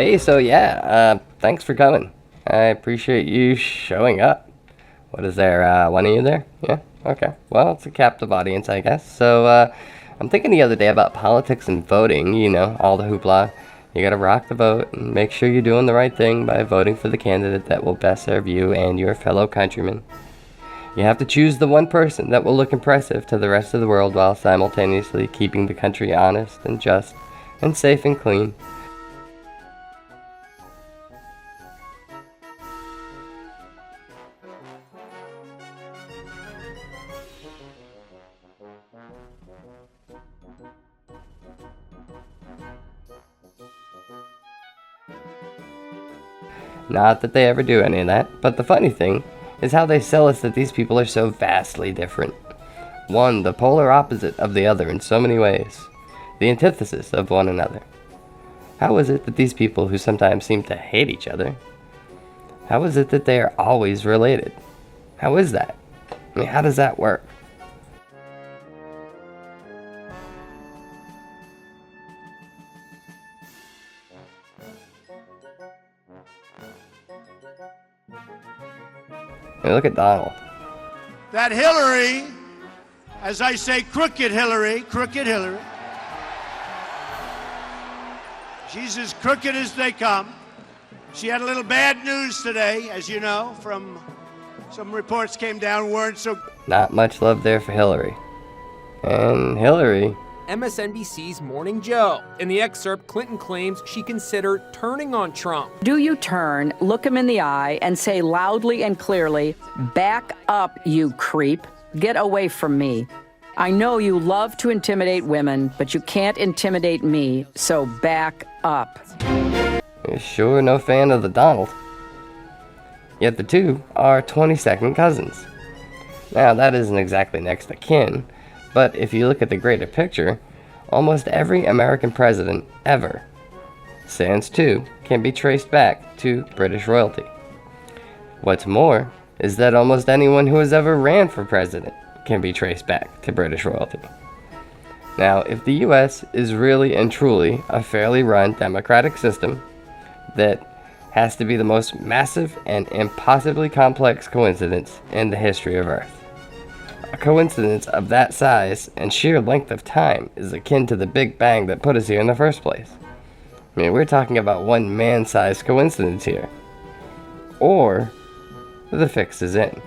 Hey, so yeah, thanks for coming. I appreciate you showing up. What is there, one of you there? Yeah? Okay. Well, it's a captive audience, I guess. So, I'm thinking the other day about politics and voting, all the hoopla. You gotta rock the vote and make sure you're doing the right thing by voting for the candidate that will best serve you and your fellow countrymen. You have to choose the one person that will look impressive to the rest of the world while simultaneously keeping the country honest and just and safe and clean. Not that they ever do any of that, but the funny thing is how they sell us that these people are so vastly different. One, the polar opposite of the other in so many ways, the antithesis of one another. How is it that these people who sometimes seem to hate each other, how is it that they are always related? How is that? I mean, how does that work? I mean, look at Donald. That Hillary, as I say, crooked Hillary, she's as crooked as they come. She had a little bad news today, as you know, from some reports came down weren't so. Not much love there for Hillary. And Hillary. MSNBC's Morning Joe. In the excerpt, Clinton claims she considered turning on Trump. Do you turn, look him in the eye, and say loudly and clearly, "Back up, you creep. Get away from me. I know you love to intimidate women, but you can't intimidate me, so back up." You're sure no fan of the Donald. Yet the two are 22nd cousins. Now, that isn't exactly next to kin, but if you look at the greater picture, almost every American president ever, sans two, can be traced back to British royalty. What's more is that almost anyone who has ever ran for president can be traced back to British royalty. Now, if the US is really and truly a fairly run democratic system that has to be the most massive and impossibly complex coincidence in the history of Earth. A coincidence of that size and sheer length of time is akin to the Big Bang that put us here in the first place. I mean, we're talking about one man-sized coincidence here. Or the fix is in.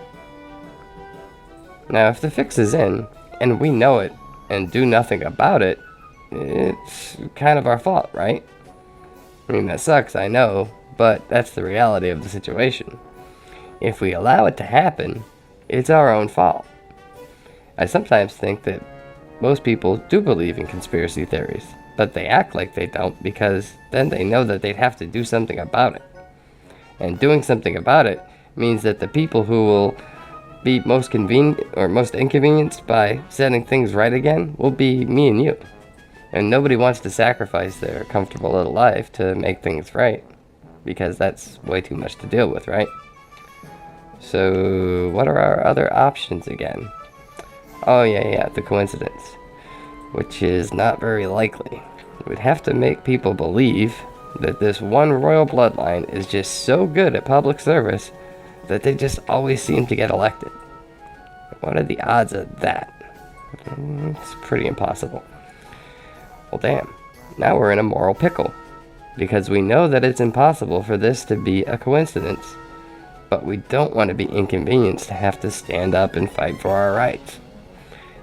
Now, if the fix is in, and we know it and do nothing about it, it's kind of our fault, right? I mean, that sucks, I know, but that's the reality of the situation. If we allow it to happen, it's our own fault. I sometimes think that most people do believe in conspiracy theories, but they act like they don't because then they know that they'd have to do something about it. And doing something about it means that the people who will be most convenient or most inconvenienced by setting things right again will be me and you. And nobody wants to sacrifice their comfortable little life to make things right, because that's way too much to deal with, right? So what are our other options again? Oh yeah, the coincidence, which is not very likely. It would have to make people believe that this one royal bloodline is just so good at public service that they just always seem to get elected. What are the odds of that? It's pretty impossible. Well, damn. Now we're in a moral pickle, because we know that it's impossible for this to be a coincidence, but we don't want to be inconvenienced to have to stand up and fight for our rights.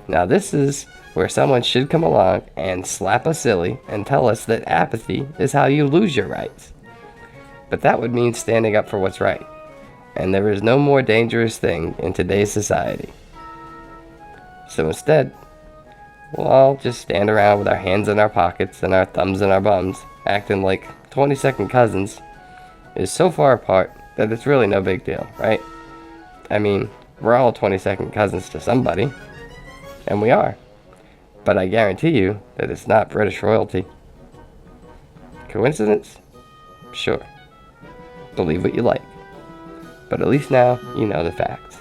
Now this is where someone should come along and slap us silly and tell us that apathy is how you lose your rights. But that would mean standing up for what's right, and there is no more dangerous thing in today's society. So instead, we'll all just stand around with our hands in our pockets and our thumbs in our bums, acting like 22nd cousins is so far apart that it's really no big deal, right? I mean, we're all 22nd cousins to somebody. And we are. But I guarantee you that it's not British royalty. Coincidence? Sure. Believe what you like. But at least now you know the facts.